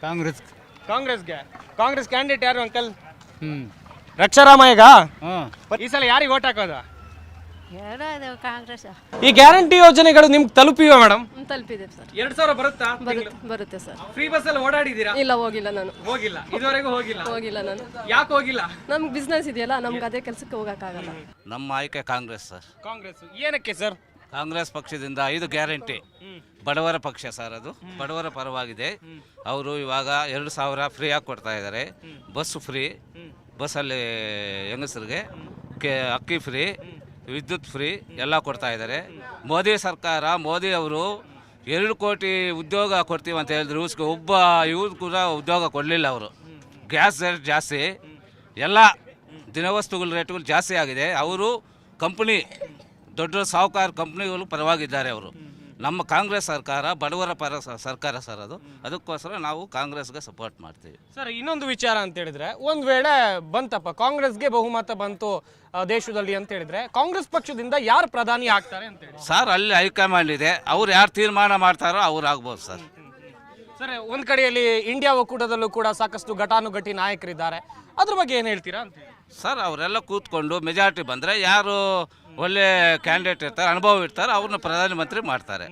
Congress. Congress candidate ಯಾರು uncle? ಹ್ಮ್. ರಕ್ಷಾರಾಮಯ್ಯಗ ಹಾಂ. ಈ ಸಲ ಯಾರಿಗೆ ಓಟ್ ಹಾಕೋದು? ಕಾಂಗ್ರೆಸ್ ಈ ಗ್ಯಾರಂಟಿ ಯೋಜನೆಗಳು ನಿಮ್ಗೆ ತಲುಪಿವೆ ಮೇಡಮ್? ತಲುಪಿದೆ ಸರ್. 2000 ಬರುತ್ತಾ? ಬರುತ್ತೆ ಸರ್. ಫ್ರೀ ಬಸ್ ಅಲ್ಲಿ ಓಡಾಡಿದ್ದೀರಾ? ಇಲ್ಲ, ಹೋಗಿಲ್ಲ ನಾನು. ಹೋಗಿಲ್ಲ, ಇದುವರೆಗೂ ಹೋಗಿಲ್ಲ ನಾನು. ಯಾಕೆ ಹೋಗಿಲ್ಲ? ನಮ್ಗೆ ಬಿಸ್ನೆಸ್ ಇದೆಯಲ್ಲ, ನಮ್ಗೆ ಅದೇ ಕೆಲಸಕ್ಕೆ ಹೋಗಕ್ಕಾಗಲ್ಲ. ನಮ್ಮ ಆಯ್ಕೆ ಕಾಂಗ್ರೆಸ್ ಸರ್. ಕಾಂಗ್ರೆಸ್ ಏನಕ್ಕೆ ಸರ್? ಕಾಂಗ್ರೆಸ್ ಪಕ್ಷದಿಂದ 5 ಗ್ಯಾರಂಟಿ ಬಡವರ ಪಕ್ಷ ಸರ್. ಅದು ಬಡವರ ಪರವಾಗಿದೆ. ಅವರು ಇವಾಗ 2000 ಫ್ರೀಯಾಗಿ ಕೊಡ್ತಾ ಇದ್ದಾರೆ. ಬಸ್ ಫ್ರೀ, ಬಸ್ಸಲ್ಲಿ ಹೆಂಗಸರಿಗೆ ಅಕ್ಕಿ ಫ್ರೀ, ವಿದ್ಯುತ್ ಫ್ರೀ ಎಲ್ಲ ಕೊಡ್ತಾ ಇದ್ದಾರೆ. ಮೋದಿ ಸರ್ಕಾರ, ಮೋದಿ ಅವರು 2 ಕೋಟಿ ಉದ್ಯೋಗ ಕೊಡ್ತೀವಿ ಅಂತ ಹೇಳಿದ್ರು. ಒಬ್ಬ ಇವ್ರು ಕೂಡ ಉದ್ಯೋಗ ಕೊಡಲಿಲ್ಲ ಅವರು. ಗ್ಯಾಸ್ ರೇಟ್ ಜಾಸ್ತಿ, ಎಲ್ಲ ದಿನವಸ್ತುಗಳ ರೇಟ್ಗಳು ಜಾಸ್ತಿ ಆಗಿದೆ. ಅವರು ಕಂಪ್ನಿ ದೊಡ್ಡ ಸಾಹುಕಾರ ಕಂಪ್ನಿಗಳು ಪರವಾಗಿದ್ದಾರೆ ಅವರು. ನಮ್ಮ ಕಾಂಗ್ರೆಸ್ ಸರ್ಕಾರ ಬಡವರ ಪರ ಸರ್ಕಾರ ಸರ್ ಅದು. ಅದಕ್ಕೋಸ್ಕರ ನಾವು ಕಾಂಗ್ರೆಸ್ಗೆ ಸಪೋರ್ಟ್ ಮಾಡ್ತೀವಿ ಸರ್. ಇನ್ನೊಂದು ವಿಚಾರ ಅಂತ ಹೇಳಿದ್ರೆ, ಒಂದು ವೇಳೆ ಬಂತಪ್ಪ ಕಾಂಗ್ರೆಸ್ಗೆ ಬಹುಮತ ಬಂತು ದೇಶದಲ್ಲಿ ಅಂತ ಹೇಳಿದ್ರೆ, ಕಾಂಗ್ರೆಸ್ ಪಕ್ಷದಿಂದ ಯಾರು ಪ್ರಧಾನಿ ಆಗ್ತಾರೆ ಅಂತ ಹೇಳಿ ಸರ್? ಅಲ್ಲಿ ಹೈಕಮಾಂಡ್ ಇದೆ, ಅವ್ರು ಯಾರು ತೀರ್ಮಾನ ಮಾಡ್ತಾರೋ ಅವ್ರು ಆಗ್ಬೋದು ಸರ್. ಸರ್, ಒಂದ್ ಕಡೆಯಲ್ಲಿ ಇಂಡಿಯಾ ಒಕ್ಕೂಟದಲ್ಲೂ ಕೂಡ ಸಾಕಷ್ಟು ಘಟಾನುಘಟಿ ನಾಯಕರಿದ್ದಾರೆ. ಅದ್ರ ಬಗ್ಗೆ ಏನು ಹೇಳ್ತೀರಾ ಅಂತ ಹೇಳಿ ಸರ್? ಅವರೆಲ್ಲ ಕೂತ್ಕೊಂಡು ಮೆಜಾರಿಟಿ ಬಂದರೆ ಯಾರು ಒಳ್ಳೆ ಕ್ಯಾಂಡಿಡೇಟ್ ಇರ್ತಾರೆ, ಅನುಭವ ಇರ್ತಾರೆ, ಅವ್ರನ್ನ ಪ್ರಧಾನಮಂತ್ರಿ ಮಾಡ್ತಾರೆ.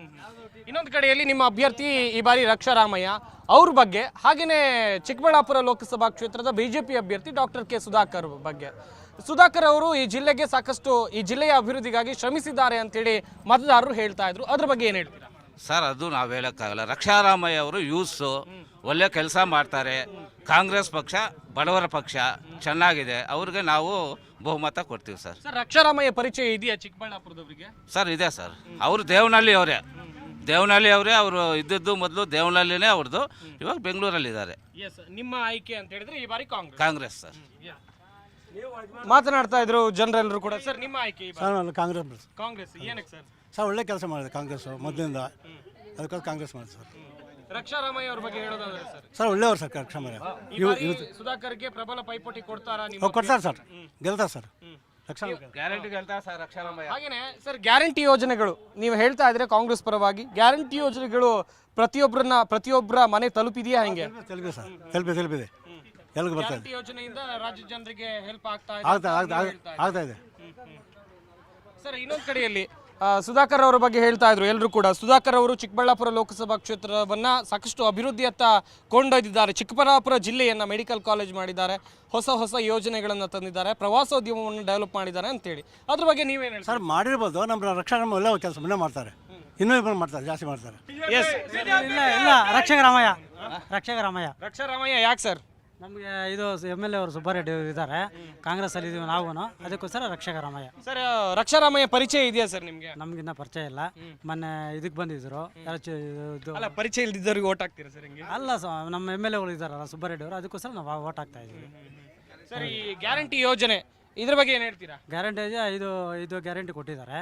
ಇನ್ನೊಂದು ಕಡೆಯಲ್ಲಿ ನಿಮ್ಮ ಅಭ್ಯರ್ಥಿ ಈ ಬಾರಿ ರಕ್ಷಾರಾಮಯ್ಯ ಅವ್ರ ಬಗ್ಗೆ, ಹಾಗೆಯೇ ಚಿಕ್ಕಬಳ್ಳಾಪುರ ಲೋಕಸಭಾ ಕ್ಷೇತ್ರದ ಬಿಜೆಪಿ ಅಭ್ಯರ್ಥಿ ಡಾಕ್ಟರ್ ಕೆ ಸುಧಾಕರ್ ಬಗ್ಗೆ. ಸುಧಾಕರ್ ಅವರು ಈ ಜಿಲ್ಲೆಗೆ ಸಾಕಷ್ಟು, ಈ ಜಿಲ್ಲೆಯ ಅಭಿವೃದ್ಧಿಗಾಗಿ ಶ್ರಮಿಸಿದ್ದಾರೆ ಅಂತೇಳಿ ಮತದಾರರು ಹೇಳ್ತಾ ಇದ್ರು. ಅದ್ರ ಬಗ್ಗೆ ಏನು ಹೇಳ್ತೀರಾ ಸರ್? ಅದು ನಾವು ಹೇಳೋಕ್ಕಾಗಲ್ಲ. ರಕ್ಷಾರಾಮಯ್ಯ ಅವರು ಯೂತ್ಸು ಒಳ್ಳೆ ಕೆಲಸ ಮಾಡ್ತಾರೆ. ಕಾಂಗ್ರೆಸ್ ಪಕ್ಷ ಬಡವರ ಪಕ್ಷ, ಚೆನ್ನಾಗಿದೆ. ಅವ್ರಿಗೆ ನಾವು ಬಹುಮತ ಕೊಡ್ತೀವಿ ಸರ್. ಸರ್, ರಕ್ಷಾರಾಮಯ್ಯ ಪರಿಚಯ ಇದೆಯಾ ಚಿಕ್ಕಬಳ್ಳಾಪುರದವರಿಗೆ? ಸರ್ ಇದೆ ಸರ್. ಅವರು ದೇವನಹಳ್ಳಿ ಅವರೇ. ಅವರು ಇದ್ದದ್ದು ಮೊದಲು ದೇವನಹಳ್ಳಿನೇ ಅವ್ರದ್ದು. ಇವಾಗ ಬೆಂಗಳೂರಲ್ಲಿದ್ದಾರೆ. ನಿಮ್ಮ ಆಯ್ಕೆ ಅಂತ ಹೇಳಿದ್ರೆ ಈ ಬಾರಿ ಕಾಂಗ್ರೆಸ್ ಸರ್. ಮಾತನಾಡ್ತಾ ಇದ್ರು ಜನರೆಲ್ಲರೂ ಕೂಡ. ಸರ್, ನಿಮ್ಮ ಆಯ್ಕೆ ಈ ಬಾರಿ? ಸರ್ ಕಾಂಗ್ರೆಸ್ ಏನಕ್ಕೆ ಸರ್? ಸರ್ ಒಳ್ಳೆ ಕೆಲಸ ಮಾಡಿದೆ ಕಾಂಗ್ರೆಸ್ ಮೊದಲಿಂದ, ಅದಕ್ಕೋಸ್ಕರ ಕಾಂಗ್ರೆಸ್ ಮಾಡಿದೆ ಸರ್. ರಕ್ಷಾರಾಮಯ್ಯ ಅವ್ರ ಬಗ್ಗೆ ಹೇಳೋದಾದ್ರೆ ಸರ್? ಸರ್ ಒಳ್ಳೆಯವರು ಸರ್ ರಕ್ಷಾಮಯ್ಯ. ಸುಧಾಕರ್ಗೆ ಪ್ರಬಲ ಪೈಪೋಟಿ ಕೊಡ್ತಾರಾ? ಕೊಡ್ತಾರೆ ಸರ್, ಗೆಲ್ತಾರೆ ಸರ್. ಗ್ಯಾರಂಟಿ ಗೆಲ್ತಾರೆ ಸರ್ ರಕ್ಷಾರಾಮಯ್ಯ. ಹಾಗೇನೆ ಸರ್, ಗ್ಯಾರಂಟಿ ಯೋಜನೆಗಳು ನೀವು ಹೇಳ್ತಾ ಇದ್ರೆ ಕಾಂಗ್ರೆಸ್ ಪರವಾಗಿ, ಗ್ಯಾರಂಟಿ ಯೋಜನೆಗಳು ಪ್ರತಿಯೊಬ್ಬರ ಮನೆ ತಲುಪಿದೆಯಾ? ಹೆಂಗೆ ತಲುಪಿದೆ ಸರ್, ತಲುಪಿದೆ. ಎಲ್ಲಿಗೆ ಬರ್ತಾ ಇದೆ? ಯೋಜನೆಯಿಂದ ರಾಜ್ಯ ಜನರಿಗೆ ಹೆಲ್ಪ್ ಆಗ್ತಾ ಇದೆ. ಸರ್, ಇನ್ನೊಂದು ಕಡೆಯಲ್ಲಿ ಸುಧಾಕರ್ ಅವರ ಬಗ್ಗೆ ಹೇಳ್ತಾ ಇದ್ರು ಎಲ್ಲರೂ ಕೂಡ. ಸುಧಾಕರ್ ಅವರು ಚಿಕ್ಕಬಳ್ಳಾಪುರ ಲೋಕಸಭಾ ಕ್ಷೇತ್ರವನ್ನ ಸಾಕಷ್ಟು ಅಭಿವೃದ್ಧಿಯತ್ತ ಕೊಂಡೊಯ್ದಿದ್ದಾರೆ. ಚಿಕ್ಕಬಳ್ಳಾಪುರ ಜಿಲ್ಲೆಯನ್ನ ಮೆಡಿಕಲ್ ಕಾಲೇಜ್ ಮಾಡಿದ್ದಾರೆ, ಹೊಸ ಯೋಜನೆಗಳನ್ನು ತಂದಿದ್ದಾರೆ, ಪ್ರವಾಸೋದ್ಯಮವನ್ನು ಡೆವಲಪ್ ಮಾಡಿದ್ದಾರೆ ಅಂತೇಳಿ. ಅದ್ರ ಬಗ್ಗೆ ನೀವೇನು ಹೇಳಿ ಸರ್? ಮಾಡಿರ್ಬೋದು. ನಮ್ಮ ರಕ್ಷಣಾ ಒಳ್ಳೆ ಕೆಲಸ ಮನೆ ಮಾಡ್ತಾರೆ, ಇನ್ನೂ ಮಾಡ್ತಾರೆ, ಜಾಸ್ತಿ ಮಾಡ್ತಾರೆ. ಇಲ್ಲ ರಕ್ಷಾರಾಮಯ್ಯ ಯಾಕೆ ಸರ್? ನಮಗೆ ಇದು MLA ಅವರು ಸುಬ್ಬಾರೆಡ್ಡಿ ಅವರು ಇದ್ದಾರೆ, ಕಾಂಗ್ರೆಸ್ಸಲ್ಲಿ ಇದೀವಿ ನಾವು, ಅದಕ್ಕೋಸ್ಕರ ರಕ್ಷಾರಾಮಯ್ಯ. ಸರ್, ರಕ್ಷಾರಾಮಯ್ಯ ಪರಿಚಯ ಇದೆಯಾ ಸರ್ ನಿಮಗೆ? ನಮಗಿನ್ನ ಪರಿಚಯ ಇಲ್ಲ. ಮೊನ್ನೆ ಇದಕ್ಕೆ ಬಂದಿದ್ರು. ಅಲ್ಲ, ಪರಿಚಯ ಇಲ್ದಿದ್ದವ್ರಿಗೆ ಓಟ್ ಹಾಕ್ತೀರಾ ಸರ್? ಹಿಂಗೆ ಅಲ್ಲ ಸರ್, ನಮ್ಮ MLA ಗಳು ಇದ್ದಾರಲ್ಲ ಸುಬ್ಬಾರೆಡ್ಡಿ ಅವರು, ಅದಕ್ಕೋಸ್ಕರ ನಾವು ಓಟ್ ಹಾಕ್ತಾ ಇದ್ದೀವಿ. ಸರ್, ಈ ಗ್ಯಾರಂಟಿ ಯೋಜನೆ ಇದ್ರ ಬಗ್ಗೆ ಏನು ಹೇಳ್ತೀರಾ? ಗ್ಯಾರಂಟಿ ಇದು ಗ್ಯಾರಂಟಿ ಕೊಟ್ಟಿದ್ದಾರೆ,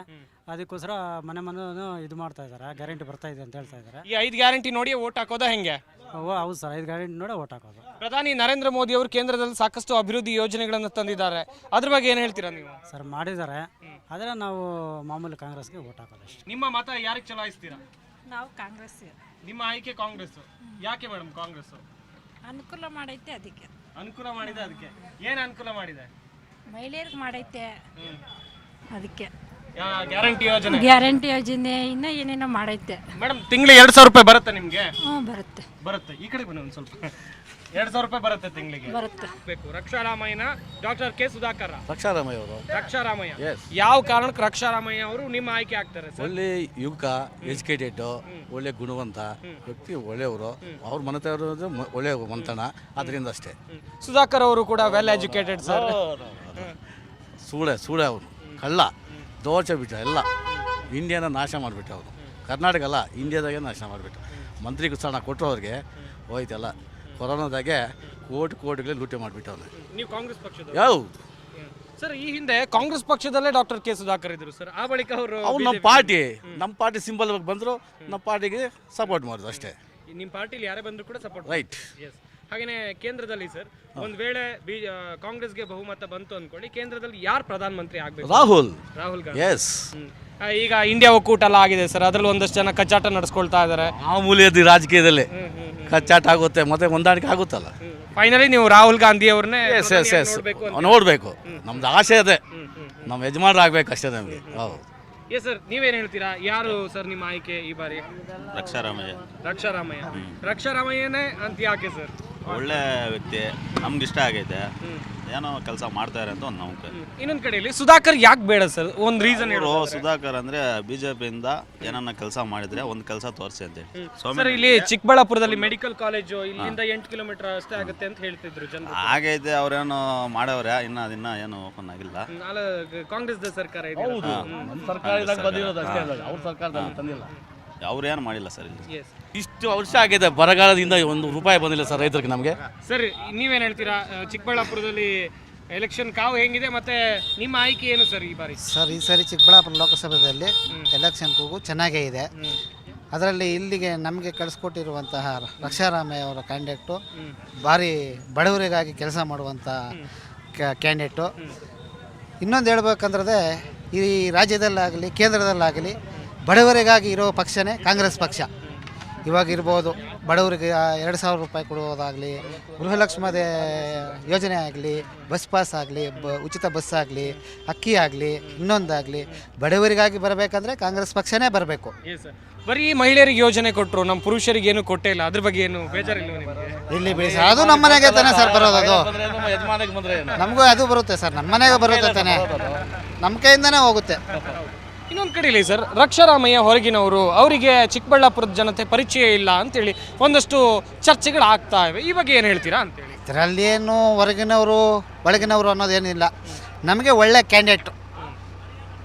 ಅದಕ್ಕೋಸ್ಕರ ಮನೆ ಇದು ಮಾಡ್ತಾ ಇದ್ದಾರೆ. ಗ್ಯಾರಂಟಿ ಬರ್ತಾ ಇದೆ ಅಂತ ಹೇಳ್ತಾ ಇದ್ದಾರೆ. ಈ 5 ಗ್ಯಾರಂಟಿ ನೋಡಿ ಓಟ್ ಹಾಕೋದಾ ಹೆಂಗೆ? ಹೌದು ಸರ್, 5 ಗ್ಯಾರಂಟಿ ನೋಡಿ ಓಟ್ ಹಾಕೋದು. ಪ್ರಧಾನಿ ನರೇಂದ್ರ ಮೋದಿ ಅವರು ಕೇಂದ್ರದಲ್ಲಿ ಸಾಕಷ್ಟು ಅಭಿವೃದ್ಧಿ ಯೋಜನೆಗಳನ್ನು ತಂದಿದ್ದಾರೆ. ಅದ್ರ ಬಗ್ಗೆ ಏನು ಹೇಳ್ತೀರಾ ನೀವು? ಸರ್, ಮಾಡಿದ್ದಾರೆ, ಆದರೆ ನಾವು ಮಾಮೂಲಿ ಕಾಂಗ್ರೆಸ್ಗೆ ಓಟ್ ಹಾಕೋದು ಅಷ್ಟೇ. ನಿಮ್ಮ ಮತ ಯಾರಿಗೆ ಚಲಾಯಿಸ್ತೀರಾ? ನಾವು ಕಾಂಗ್ರೆಸ್. ನಿಮ್ಮ ಆಯ್ಕೆ ಕಾಂಗ್ರೆಸ್. ಯಾಕೆ ಮೇಡಮ್ ಕಾಂಗ್ರೆಸ್? ಅನುಕೂಲ ಮಾಡೈತೆ ಅದಕ್ಕೆ. ಅನುಕೂಲ ಮಾಡಿದೆ, ಅದಕ್ಕೆ ಏನು ಅನುಕೂಲ ಮಾಡಿದೆ? ಮಹಿಳೆಯರಿಗೆ ಮಾಡೈತೆ ಅದಕ್ಕೆ. ಗ್ಯಾರಂಟಿ ಯೋಜನೆ ಇನ್ನ ಏನೇನೋ ಮಾಡೈತೆ ಮೇಡಮ್. ತಿಂಗಳಿಗೆ 2000 ರೂಪಾಯಿ ಬರುತ್ತೆ ನಿಮಗೆ? ಬರುತ್ತೆ. ಈ ಕಡೆ ಬನ್ನಿ ಒಂದು ಸ್ವಲ್ಪ. 2000 ರೂಪಾಯಿ ಬರುತ್ತೆ ತಿಂಗಳಿಗೆ. ಬೇಕು ರಕ್ಷಾರಾಮಯ್ಯನ ಡಾಕ್ಟರ್ ಕೆ ಸುಧಾಕರ್? ರಕ್ಷಾರಾಮಯ್ಯ ಅವರು. ರಕ್ಷಾರಾಮಯ್ಯ ಯಾವ ಕಾರಣಕ್ಕೆ ರಕ್ಷಾರಾಮಯ್ಯ ಅವರು ನಿಮ್ಮ ಆಯ್ಕೆ ಆಗ್ತಾರೆ ಸರ್? ಒಳ್ಳೆ ಯುವಕ, ಎಜುಕೇಟೆಡ್, ಒಳ್ಳೆ ಗುಣವಂತ ವ್ಯಕ್ತಿ, ಒಳ್ಳೆಯವರು. ಅವ್ರ ಮನೆತವರು ಒಳ್ಳೆ ಮಂತನ, ಅದರಿಂದ ಅಷ್ಟೇ. ಸುಧಾಕರ್ ಅವರು ಕೂಡ ವೆಲ್ ಎಜುಕೇಟೆಡ್ ಸರ್. ಸೂಳೆ ಅವರು ಕಳ್ಳ ದೋಚ ಬಿಟ್ಟ, ಎಲ್ಲ ಇಂಡಿಯಾನ ನಾಶ ಮಾಡಿಬಿಟ್ಟು ಅವರು. ಕರ್ನಾಟಕ ಅಲ್ಲ, ಇಂಡಿಯಾದಾಗೆ ನಾಶ ಮಾಡಿಬಿಟ್ಟು. ಮಂತ್ರಿ ಸ್ಥಾನ ಕೊಟ್ಟರು ಅವ್ರಿಗೆ ಹೋಯ್ತಲ್ಲ. ಕೊರೋನಾದಾಗೆ ಕೋಟಿಗಳು ಲೂಟಿ ಮಾಡಿಬಿಟ್ಟು ಅವ್ರು. ನೀವು ಕಾಂಗ್ರೆಸ್ ಪಕ್ಷದ? ಯಾವುದು ಸರ್, ಈ ಹಿಂದೆ ಕಾಂಗ್ರೆಸ್ ಪಕ್ಷದಲ್ಲೇ ಡಾಕ್ಟರ್ ಕೆ ಸುಧಾಕರ್ ಇದ್ರು ಸರ್. ಆ ಬಳಿಕ ಅವರು ನಮ್ಮ ಪಾರ್ಟಿ ಸಿಂಬಲ್ ಬಂದರು, ನಮ್ಮ ಪಾರ್ಟಿಗೆ ಸಪೋರ್ಟ್ ಮಾಡೋದು ಅಷ್ಟೇ. ನಿಮ್ಮ ಪಾರ್ಟಿಲಿ ಯಾರೇ ಬಂದರೂ ಕೂಡ ಸಪೋರ್ಟ್. ರೈಟ್. ಹಾಗೇನೆ ಕೇಂದ್ರದಲ್ಲಿ ಸರ್, ಒಂದ್ ವೇಳೆ ಕಾಂಗ್ರೆಸ್ಗೆ ಬಹುಮತ ಬಂತು ಅನ್ಕೊಳ್ಳಿ, ಕೇಂದ್ರದಲ್ಲಿ ಯಾರು ಪ್ರಧಾನಮಂತ್ರಿ ಆಗ್ಬೇಕು? ರಾಹುಲ್ ಗಾಂಧಿ. ಎಸ್. ಈಗ ಇಂಡಿಯಾ ಒಕ್ಕೂಟ ಎಲ್ಲ ಆಗಿದೆ ಸರ್, ಅದ್ರಲ್ಲಿ ಒಂದಷ್ಟು ಜನ ಕಚ್ಚಾಟ ನಡೆಸ್ಕೊಳ್ತಾ ಇದ್ದಾರೆ. ಮಾಮೂಲಿಯದ್ದು ರಾಜಕೀಯದಲ್ಲಿ ಕಚ್ಚಾಟ ಆಗುತ್ತೆ ಮತ್ತೆ ಹೊಂದಾಣಿಕೆ ಆಗುತ್ತಲ್ಲ. ಫೈನಲಿ ನೀವು ರಾಹುಲ್ ಗಾಂಧಿ ಅವ್ರನ್ನೇ ಎಸ್ ಎಸ್ ಎಸ್ ನೋಡಬೇಕು. ನಮ್ದು ಆಸೆ ಅದೇ, ನಮ್ಮ ಯಜಮಾನರಾಗಬೇಕು ಅಷ್ಟೇ ನಮಗೆ. ಹೌದು. ಎಸ್ ಸರ್, ನೀವೇನು ಹೇಳ್ತೀರಾ? ಯಾರು ಸರ್ ನಿಮ್ಮ ಆಯ್ಕೆ ಈ ಬಾರಿ? ರಕ್ಷಾರಾಮಯ್ಯನೇ ಅಂತ ಯಾಕೆ ಸರ್? ಒಳ್ಳೆ ವ್ಯಕ್ತಿ, ನಮ್ಗೆ ಇಷ್ಟ ಆಗೈತೆ, ಏನೋ ಕೆಲಸ ಮಾಡ್ತಾರೆ ಅಂತ ಒಂದು ನಂಬಿಕೆ. ಇನ್ನೊಂದು ಕಡೆಯಲ್ಲಿ ಸುಧಾಕರ್ ಯಾಕೆ ಬೇಡ ಸರ್? ಒಂದು ರೀಸನ್ ಹೇಳು. ಸುಧಾಕರ್ ಅಂದ್ರೆ ಬಿಜೆಪಿಯಿಂದ ಏನನ್ನ ಕೆಲಸ ಮಾಡಿದ್ರೆ ಒಂದು ಕೆಲಸ ತೋರಿಸಿ ಅಂತ ಹೇಳಿ. ಸರ್, ಇಲ್ಲಿ ಚಿಕ್ಕಬಳ್ಳಾಪುರದಲ್ಲಿ ಮೆಡಿಕಲ್ ಕಾಲೇಜು ಇಲ್ಲಿಂದ 8 ಕಿಲೋಮೀಟರ್ ಅಷ್ಟೇ ಆಗುತ್ತೆ ಅಂತ ಹೇಳ್ತಿದ್ರು ಜನರು. ಆಗೈತೆ, ಅವ್ರೇನು ಮಾಡವ್ರೆ, ಇನ್ನ ಏನು ಓಪನ್ ಆಗಿಲ್ಲ. ಕಾಂಗ್ರೆಸ್ ಸರ್ಕಾರ ಇದೆ. ಅವ್ರೇನು ಮಾಡಿಲ್ಲ ಸರ್ ಇಲ್ಲಿ. ಇಷ್ಟು ವರ್ಷ ಆಗಿದೆ, ಬರಗಾಲದಿಂದ ₹1 ಬಂದಿಲ್ಲ ಸರ್ ರೈತರಿಗೆ ನಮಗೆ. ಸರ್, ನೀವೇನು ಹೇಳ್ತೀರಾ? ಚಿಕ್ಕಬಳ್ಳಾಪುರದಲ್ಲಿ ಎಲೆಕ್ಷನ್ ಕಾವು ಹೆಂಗಿದೆ, ಮತ್ತೆ ನಿಮ್ಮ ಆಯ್ಕೆ ಏನು ಸರ್ ಈ ಬಾರಿ? ಸರ್, ಈ ಸಾರಿ ಚಿಕ್ಕಬಳ್ಳಾಪುರ ಲೋಕಸಭೆಯಲ್ಲಿ ಎಲೆಕ್ಷನ್ ಕೂಗು ಚೆನ್ನಾಗೇ ಇದೆ. ಅದರಲ್ಲಿ ಇಲ್ಲಿಗೆ ನಮಗೆ ಕಳಿಸ್ಕೊಟ್ಟಿರುವಂತಹ ರಕ್ಷಾರಾಮಯ್ಯ ಅವರ ಕ್ಯಾಂಡಿಡೇಟು ಭಾರಿ ಬಡವರಿಗಾಗಿ ಕೆಲಸ ಮಾಡುವಂಥ ಕ್ಯಾಂಡಿಡೇಟು. ಇನ್ನೊಂದು ಹೇಳ್ಬೇಕಂದ್ರೆ ಈ ರಾಜ್ಯದಲ್ಲಾಗಲಿ ಕೇಂದ್ರದಲ್ಲಾಗಲಿ ಬಡವರಿಗಾಗಿ ಇರೋ ಪಕ್ಷನೇ ಕಾಂಗ್ರೆಸ್ ಪಕ್ಷ. ಇವಾಗಿರ್ಬೋದು ಬಡವರಿಗೆ 2,000 ರೂಪಾಯಿ ಕೊಡುವುದಾಗಲಿ, ಗೃಹಲಕ್ಷ್ಮಿ ಯೋಜನೆ ಆಗಲಿ, ಬಸ್ ಪಾಸ್ ಆಗಲಿ, ಉಚಿತ ಬಸ್ ಆಗಲಿ, ಅಕ್ಕಿ ಆಗಲಿ, ಇನ್ನೊಂದಾಗಲಿ ಬಡವರಿಗಾಗಿ ಬರಬೇಕಂದ್ರೆ ಕಾಂಗ್ರೆಸ್ ಪಕ್ಷನೇ ಬರಬೇಕು. ಬರೀ ಮಹಿಳೆಯರಿಗೆ ಯೋಜನೆ ಕೊಟ್ಟರು, ನಮ್ಮ ಪುರುಷರಿಗೆ ಏನು ಕೊಟ್ಟೇ ಇಲ್ಲ. ಅದ್ರ ಬಗ್ಗೆ ಏನು ಬೇಜಾರಿಲ್ಲ ನಿಮಗೆ? ಇಲ್ಲಿ ಬೇಸ ಅದು ನಮ್ಮ ಮನೆಗೆ ತಾನೇ ಸರ್ ಬರೋದು. ಅದು ನಮಗೂ ಅದು ಬರುತ್ತೆ ಸರ್, ನಮ್ಮ ಮನೆಗೆ ಬರುತ್ತೆ ತಾನೆ, ನಮ್ಮ ಕೈಯಿಂದನೇ ಹೋಗುತ್ತೆ. ಇನ್ನೊಂದು ಕಡೆಯಲ್ಲಿ ಸರ್, ರಕ್ಷಾರಾಮಯ್ಯ ಹೊರಗಿನವರು, ಅವರಿಗೆ ಚಿಕ್ಕಬಳ್ಳಾಪುರದ ಜನತೆ ಪರಿಚಯ ಇಲ್ಲ ಅಂತೇಳಿ ಒಂದಷ್ಟು ಚರ್ಚೆಗಳು ಆಗ್ತಾ ಇವೆ. ಈ ಬಗ್ಗೆ ಏನು ಹೇಳ್ತೀರಾ ಅಂತೇಳಿ? ಇದರಲ್ಲಿ ಏನು ಹೊರಗಿನವರು ಒಳಗಿನವರು ಅನ್ನೋದೇನಿಲ್ಲ. ನಮಗೆ ಒಳ್ಳೆ ಕ್ಯಾಂಡಿಡೇಟು,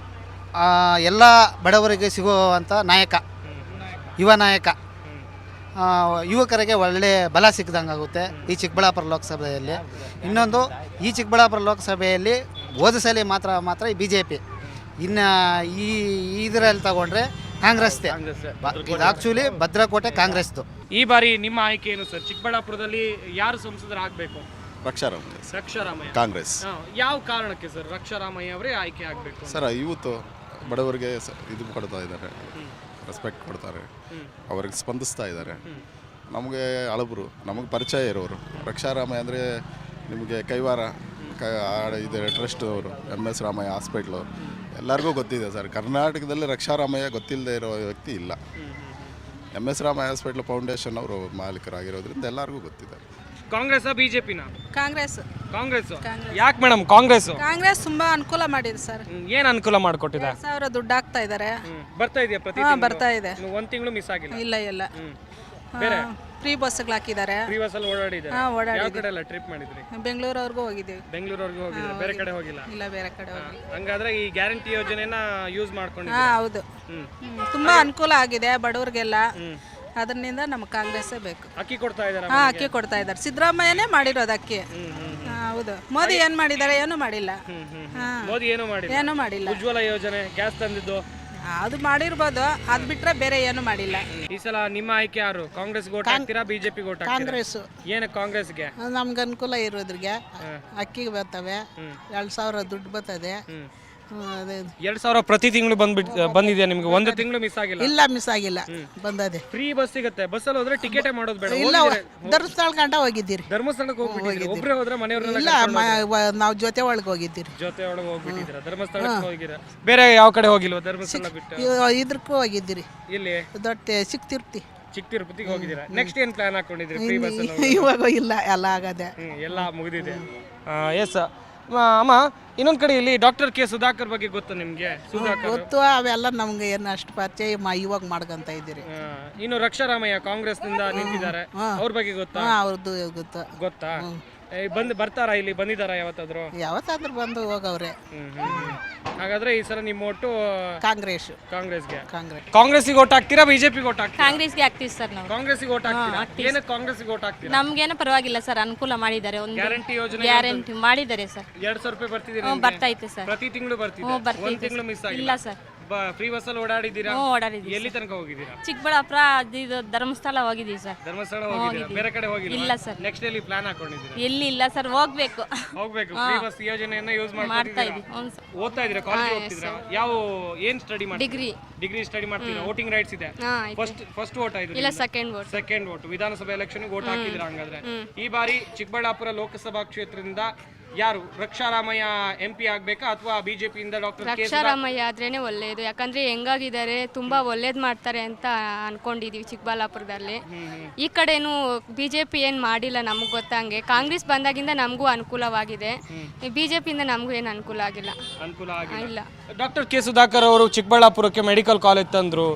ಎಲ್ಲ ಬಡವರಿಗೆ ಸಿಗುವಂಥ ನಾಯಕ, ಯುವ ನಾಯಕ, ಯುವಕರಿಗೆ ಒಳ್ಳೆ ಬಲ ಸಿಕ್ಕಿದಂಗೆ ಆಗುತ್ತೆ ಈ ಚಿಕ್ಕಬಳ್ಳಾಪುರ ಲೋಕಸಭೆಯಲ್ಲಿ. ಇನ್ನೊಂದು, ಈ ಚಿಕ್ಕಬಳ್ಳಾಪುರ ಲೋಕಸಭೆಯಲ್ಲಿ ಹೋದ ಸಲ ಮಾತ್ರ ಈ BJP, ಇನ್ನು ಇದರಲ್ಲಿ ತಗೊಂಡ್ರೆ ಕಾಂಗ್ರೆಸ್ದೇ. ಇದು ಆ್ಯಕ್ಚುಲಿ ಭದ್ರಕೋಟೆ ಕಾಂಗ್ರೆಸ್ದು. ಈ ಬಾರಿ ನಿಮ್ಮ ಆಯ್ಕೆ ಏನು ಸರ್? ಚಿಕ್ಕಬಳ್ಳಾಪುರದಲ್ಲಿ ಯಾರು ಸಂಸದರಾಗಬೇಕು? ರಕ್ಷಾರಾಮಯ್ಯ ಕಾಂಗ್ರೆಸ್. ಯಾವ ಕಾರಣಕ್ಕೆ ಸರ್ ರಕ್ಷಾರಾಮಯ್ಯ ಅವರೇ ಆಯ್ಕೆ ಆಗಬೇಕು? ಸರ್, ಇವತ್ತು ಬಡವರಿಗೆ ಇದು ಕೊಡ್ತಾ ಇದ್ದಾರೆ, ರೆಸ್ಪೆಕ್ಟ್ ಕೊಡ್ತಾರೆ, ಅವ್ರಿಗೆ ಸ್ಪಂದಿಸ್ತಾ ಇದ್ದಾರೆ. ನಮಗೆ ಹಳಬರು, ನಮಗೆ ಪರಿಚಯ ಇರೋರು. ರಕ್ಷಾರಾಮಯ್ಯ ಅಂದರೆ ನಿಮಗೆ ಕೈವಾರ ಇದು ಟ್ರಸ್ಟ್ ಅವರು, MS ರಾಮಯ್ಯ ಹಾಸ್ಪಿಟ್ಲು ಎಲ್ಲರಿಗೂ ಗೊತ್ತಿದೆ ಸರ್. ಕರ್ನಾಟಕದಲ್ಲಿ ರಕ್ಷಾರಾಮಯ್ಯ ಗೊತ್ತಿಲ್ಲದೆ ಇರೋ ವ್ಯಕ್ತಿ ಇಲ್ಲ. MS ರಾಮಯ್ಯ ಹಾಸ್ಪಿಟ್ಲ್ ಫೌಂಡೇಶನ್ ಅವರು ಮಾಲೀಕರಾಗಿರೋದ್ರಿಂದ ಎಲ್ಲರಿಗೂ ಗೊತ್ತಿದೆ. ಕಾಂಗ್ರೆಸ್ BJP ನ? ಕಾಂಗ್ರೆಸ್. ಯಾಕೆ ಮೇಡಮ್ ಕಾಂಗ್ರೆಸ್? ಕಾಂಗ್ರೆಸ್ ತುಂಬಾ ಅನುಕೂಲ ಮಾಡಿದೆ ಸರ್. ಏನು ಅನುಕೂಲ ಮಾಡಿಕೊಟ್ಟಿದೆ? 1,000 ದುಡ್ಡು ಹಾಕ್ತಾ ಇದ್ದಾರೆ. ಬರ್ತಾ ಇದೆಯಾ ಪ್ರತಿ? ಬರ್ತಾ ಇದೆ. ಒಂದು ತಿಂಗಳು ಮಿಸ್ ಆಗಿಲ್ಲ? ಇಲ್ಲ. ಬೇರೆ ಫ್ರೀ ಬಸ್ಗಳು ಹಾಕಿದ್ದಾರೆ. ಫ್ರೀ ಬಸ್ ಅಲ್ಲಿ ಓಡಾಡಿದ್ದಾರೆ. ಯಾವ ಕಡೆ ಎಲ್ಲ ಟ್ರಿಪ್ ಮಾಡಿದ್ರಿ? ಬೆಂಗಳೂರವರೆಗೂ ಹೋಗಿದ್ದೀವಿ. ಬೆಂಗಳೂರವರೆಗೂ ಹೋಗಿದ್ರೆ, ಬೇರೆ ಕಡೆ ಹೋಗಿಲ್ಲ? ಇಲ್ಲ, ಬೇರೆ ಕಡೆ ಹೋಗಿಲ್ಲ. ಹಂಗಾದ್ರೆ ಈ ಗ್ಯಾರಂಟಿ ಯೋಜನೆನ ಯೂಸ್ ಮಾಡ್ಕೊಂಡು? ಹೌದು, ತುಂಬಾ ಅನುಕೂಲ ಆಗಿದೆ ಬಡವರಿಗೆಲ್ಲ. ಅದರಿಂದ ನಮ್ಗೆ ಕಾಂಗ್ರೆಸ್ಸೇ ಬೇಕು. ಅಕ್ಕಿ ಕೊಡ್ತಾ ಇದ್ದಾರೆ? ಅಕ್ಕಿ ಕೊಡ್ತಾ ಇದ್ದಾರೆ. ಸಿದ್ದರಾಮಯ್ಯನೇ ಮಾಡಿರೋದು ಅಕ್ಕಿ. ಹೌದು. ಮೋದಿ ಏನ್ ಮಾಡಿದ್ದಾರೆ? ಏನು ಮಾಡಿಲ್ಲ. ಮೋದಿ ಏನು ಮಾಡಿಲ್ಲ. ಉಜ್ವಲ ಯೋಜನೆ, ಗ್ಯಾಸ್ ತಂದಿದ್ದು ಅದು ಮಾಡಿರ್ಬೋದು, ಅದು ಬಿಟ್ರೆ ಬೇರೆ ಏನು ಮಾಡಿಲ್ಲ. ಈ ಸಲ ನಿಮ್ಮ ಆಯ್ಕೆ ಯಾರು? ಕಾಂಗ್ರೆಸ್ ಓಟ್ ಹಾಕ್ತೀರಾ, BJP ಓಟ್ ಹಾಕ್ತೀರಾ? ಕಾಂಗ್ರೆಸ್. ಏನು ಕಾಂಗ್ರೆಸ್ಗೆ? ನಮ್ಗೆ ಅನುಕೂಲ ಇರೋದ್ರಿಗೆ ಅಕ್ಕಿಗೆ ಬರ್ತವೆ, 2,000 ದುಡ್ಡು ಬರ್ತದೆ. 2,000 ಪ್ರತಿ ತಿಂಗಳು ಬಂದಿದೆ ನಿಮ್ಗೆ? ಒಂದು ತಿಂಗಳು ಮಿಸ್ ಆಗಿಲ್ಲ? ಇಲ್ಲ, ಮಿಸ್ ಆಗಿಲ್ಲ, ಬಂದದೆ. ಫ್ರೀ ಬಸ್ ಸಿಗುತ್ತೆ. ಬಸ್ಸಲ್ಲಿ ಹೋದ್ರೆ ಟಿಕೆಟ್ ಮಾಡೋದು ಬೇಡ? ಇಲ್ಲ, ಧರ್ಮಸ್ಥಳ ಗಂಟ ಹೋಗಿದ್ದೀರಿ. ಧರ್ಮಸ್ಥಳಕ್ಕೆ ಹೋಗ್ಬಿಟ್ಟಿದ್ದೀರಿ? ಒಬ್ಬರೇ ಹೋದ್ರೆ ಮನೆಯವ್ರನ್ನ? ಇಲ್ಲ, ನಾವು ಜೊತೆ ಒಳಗೆ ಹೋಗಿದ್ದೀರಿ. ಜೊತೆ ಒಳಗೆ ಹೋಗ್ಬಿಟ್ಟಿದ್ದೀರಾ? ಧರ್ಮಸ್ಥಳಕ್ಕೆ ಹೋಗಿರ? ಬೇರೆ ಯಾವ ಕಡೆ ಹೋಗಿಲ್ವ ಧರ್ಮಸ್ಥಳ ಬಿಟ್ಟು? ಇದಕ್ಕೂ ಹೋಗಿದ್ದೀರಿ. ಇಲ್ಲಿ ದೊಡ್ಡ ಚಿಕ್ಕ ತಿರುಪತಿಗೆ ಹೋಗಿದ್ದೀರಾ? ನೆಕ್ಸ್ಟ್ ಏನ್ ಪ್ಲಾನ್ ಹಾಕೊಂಡಿದ್ರಿ? ಫ್ರೀ ಬಸ್ ಇವಾಗ ಇಲ್ಲ, ಎಲ್ಲ ಆಗದೆ, ಎಲ್ಲ ಮುಗಿದಿದೆ. ಎಸ್ ಅಮ್ಮ, ಇನ್ನೊಂದು ಕಡೆ ಇಲ್ಲಿ ಡಾಕ್ಟರ್ K ಸುಧಾಕರ್ ಬಗ್ಗೆ ಗೊತ್ತಾ ನಿಮ್ಗೆ? ಗೊತ್ತು, ಅವೆಲ್ಲ ನಮ್ಗೆ ಏನು ಅಷ್ಟು ಪರಿಚಯ ಇವಾಗ ಮಾಡ್ಕೊಂತ ಇದ್ದೀರಿ. ಇನ್ನು ರಕ್ಷಾರಾಮಯ್ಯ ಕಾಂಗ್ರೆಸ್ ನಿಂದ ನಿಂತಿದ್ದಾರೆ, ಅವ್ರ ಬಗ್ಗೆ ಗೊತ್ತಾ? ಅವ್ರದ್ದು ಗೊತ್ತಾ? ಬರ್ತಾರಾ? ಇಲ್ಲಿ ಬಂದಿದ್ದಾರಾ ಯಾವತ್ತಾದ್ರೂ? ಬಂದು ಹೋಗವ್ರೆ. ಹಾಗಾದ್ರೆ ಈ ಸಲ ನಿಮ್ಮ ಒಟ್ಟು ಕಾಂಗ್ರೆಸ್ಗೆ? ಕಾಂಗ್ರೆಸ್ಗೆ ಓಟ್ ಹಾಕ್ತೀರಾ, BJP ಓಟ್ ಹಾಕ್ತೀರಾ? ಕಾಂಗ್ರೆಸ್ಗೆ ಹಾಕ್ತೀವಿ ಸರ್ ನಾವು. ಕಾಂಗ್ರೆಸ್ಗೆ ಓಟ್ ಹಾಕ್ತೀರಾ? ಏನಕ್ಕೆ ಕಾಂಗ್ರೆಸ್ಗೆ ಓಟ್ ಹಾಕ್ತೀರಾ? ನಮ್ಗೇನು ಪರವಾಗಿಲ್ಲ ಸರ್, ಅನುಕೂಲ ಮಾಡಿದ್ದಾರೆ. ಒಂದು ಗ್ಯಾರಂಟಿ ಯೋಜನೆ ಗ್ಯಾರಂಟಿ ಮಾಡಿದ್ದಾರೆ ಸರ್. 2,000 ರೂಪಾಯಿ ಬರ್ತಿದೆ? ಬರ್ತಾ ಐತೆ ಸರ್. ಪ್ರತಿ ತಿಂಗಳು ಬರ್ತಿದೆ? ಒಂದು ತಿಂಗಳು ಮಿಸ್ ಆಗಿಲ್ಲ ಇಲ್ಲ ಸರ್. ಫ್ರೀ ಬಸ್ಸಲ್ಲಿ ಓಡಾಡಿದ್ದೀರಾ? ಓಡಾಡಿದ್ದೀವಿ. ಎಲ್ಲಿ ತನಕ ಹೋಗಿದ್ದೀರಾ? ಚಿಕ್ಕಬಳ್ಳಾಪುರ ಇದು ಧರ್ಮಸ್ಥಳ ಹೋಗಿದ್ದೀವಿ ಸರ್. ಧರ್ಮಸ್ಥಳ ಹೋಗಿದ್ದೀರಾ? ಬೇರೆ ಕಡೆ ಹೋಗಿಲ್ಲ? ಇಲ್ಲ ಸರ್. ನೆಕ್ಸ್ಟ್ ಎಲ್ಲಿ ಪ್ಲಾನ್ ಹಾಕೊಂಡಿದ್ದೀರಾ? ಎಲ್ಲಿ ಇಲ್ಲ ಸರ್, ಹೋಗ್ಬೇಕು. ಫ್ರೀ ಬಸ್ ಯೋಜನೆಯನ್ನ ಯೂಸ್ ಮಾಡ್ತಾ ಇದ್ದೀವಿ. ಓದ್ತಾ ಇದ್ದೀರಾ? ಕಾಲೇಜ್ ಹೋಗ್ತಿದ್ದೀರಾ? ಏನ್ ಸ್ಟಡಿ ಮಾಡ್ತೀರಾ? ಡಿಗ್ರಿ ಸ್ಟಡಿ ಮಾಡ್ತೀರಾ? ವೋಟಿಂಗ್ ರೈಟ್ಸ್ ಇದೆ? ಫಸ್ಟ್ ವೋಟ್ ಆಯ್ತು? ಇಲ್ಲ, ಸೆಕೆಂಡ್ ವೋಟ್. Second vote. ವಿಧಾನಸಭೆ ಎಲೆಕ್ಷನ್ ವೋಟ್ ಹಾಕಿದ್ರ ಹಂಗಾದ್ರೆ? ಈ ಬಾರಿ ಚಿಕ್ಕಬಳ್ಳಾಪುರ ಲೋಕಸಭಾ ಕ್ಷೇತ್ರದಿಂದ ಯಾರು ರಕ್ಷಾರಾಮಯ್ಯ MP ಆಗ್ಬೇಕಾ ಅಥವಾ ಬಿಜೆಪಿಯಿಂದ ಡಾಕ್ಟರ್ ರಕ್ಷಾರಾಮಯ್ಯ ಆದ್ರೇನೆ ಒಳ್ಳೆಯದು. ಯಾಕಂದ್ರೆ ಹೆಂಗಾಗಿದ್ದಾರೆ, ತುಂಬಾ ಒಳ್ಳೇದ್ ಮಾಡ್ತಾರೆ ಅಂತ ಅನ್ಕೊಂಡಿದೀವಿ ಚಿಕ್ಕಬಳ್ಳಾಪುರದಲ್ಲಿ. ಈ ಕಡೆನು ಬಿಜೆಪಿ ಏನ್ ಮಾಡಿಲ್ಲ ನಮ್ಗೆ ಗೊತ್ತಂಗೆ. ಕಾಂಗ್ರೆಸ್ ಬಂದಾಗಿಂದ ನಮಗೂ ಅನುಕೂಲವಾಗಿದೆ, ಬಿಜೆಪಿಯಿಂದ ನಮಗೂ ಏನು ಅನುಕೂಲ ಆಗಿಲ್ಲ. ಇಲ್ಲ. ಡಾಕ್ಟರ್ ಕೆ ಸುಧಾಕರ್ ಅವರು ಚಿಕ್ಕಬಳ್ಳಾಪುರಕ್ಕೆ ಮೆಡಿಕಲ್ ಕಾಲೇಜ್ ತಂದ್ರು.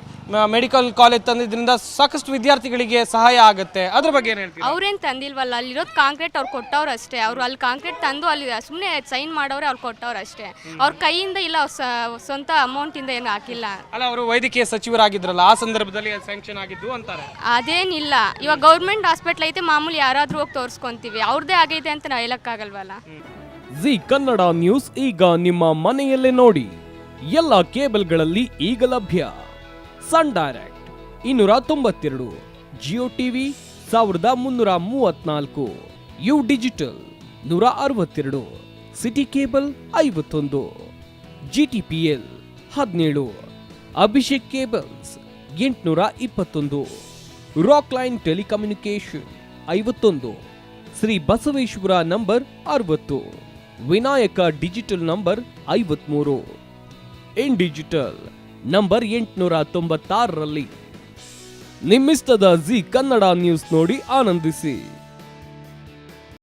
ಮೆಡಿಕಲ್ ಕಾಲೇಜ್ ತಂದಿದ್ರಿಂದ ಸಾಕಷ್ಟು ವಿದ್ಯಾರ್ಥಿಗಳಿಗೆ ಸಹಾಯ ಆಗುತ್ತೆ. ಅದ್ರ ಬಗ್ಗೆ ಏನ್ ಹೇಳ್ತೀರಾ? ಅವ್ರೇನ್ ತಂದಿಲ್ವಲ್ಲ, ಅಲ್ಲಿರೋದು ಕಾಂಕ್ರೀಟ್ ಅವ್ರು ಕೊಟ್ಟವ್ರು ಅಷ್ಟೇ. ಅವ್ರು ಅಲ್ಲಿ ಕಾಂಕ್ರೀಟ್ ತಂದು ಅಲ್ಲಿ ಸುಮ್ಮನೆ ಸೈನ್ ಮಾಡೋರೆ, ಅವ್ರು ಕೊಟ್ಟವ್ರು ಅಷ್ಟೇ. ಅವ್ರ ಕೈಯಿಂದ ಇಲ್ಲ, ಸ್ವಂತ ಅಮೌಂಟ್ ಇಂದ ಏನು ಹಾಕಿಲ್ಲ. ಅಲ್ಲ, ಅವರು ವೈದ್ಯಕೀಯ ಸಚಿವರಾಗಿದ್ರಲ್ಲ, ಆ ಸಂದರ್ಭದಲ್ಲಿ ಸ್ಯಾಂಕ್ಷನ್ ಆಗಿದ್ದು ಅಂತಾರೆ. ಅದೇನಿಲ್ಲ, ಇವಾಗ ಗೌರ್ಮೆಂಟ್ ಹಾಸ್ಪಿಟಲ್ ಐತೆ, ಮಾಮೂಲಿ ಯಾರಾದ್ರೂ ಹೋಗಿ ತೋರಿಸ್ಕೊಂತೀವಿ. ಅವ್ರದ್ದೇ ಆಗೈತೆ ಅಂತ ನಾವು ಹೇಳಕ್ಕಾಗಲ್ವಲ್ಲ. ಜಿ ಕನ್ನಡ ನ್ಯೂಸ್ ಈಗ ನಿಮ್ಮ ಮನೆಯಲ್ಲೇ ನೋಡಿ. ಎಲ್ಲ ಕೇಬಲ್ಗಳಲ್ಲಿ ಈಗ ಲಭ್ಯ. Sun Direct 292, Jio TV 1334, U digital 162, city cable 51, GTPL 17, Abhishek cables 821, Rockline telecommunication 51, Shri Basaveshwara number 60, Vinayaka digital number 53, in digital number 896ರಲ್ಲಿ. ನಿಮ್ಮಿಸ್ತದ ಜಿ ಕನ್ನಡ ನ್ಯೂಸ್ ನೋಡಿ ಆನಂದಿಸಿ.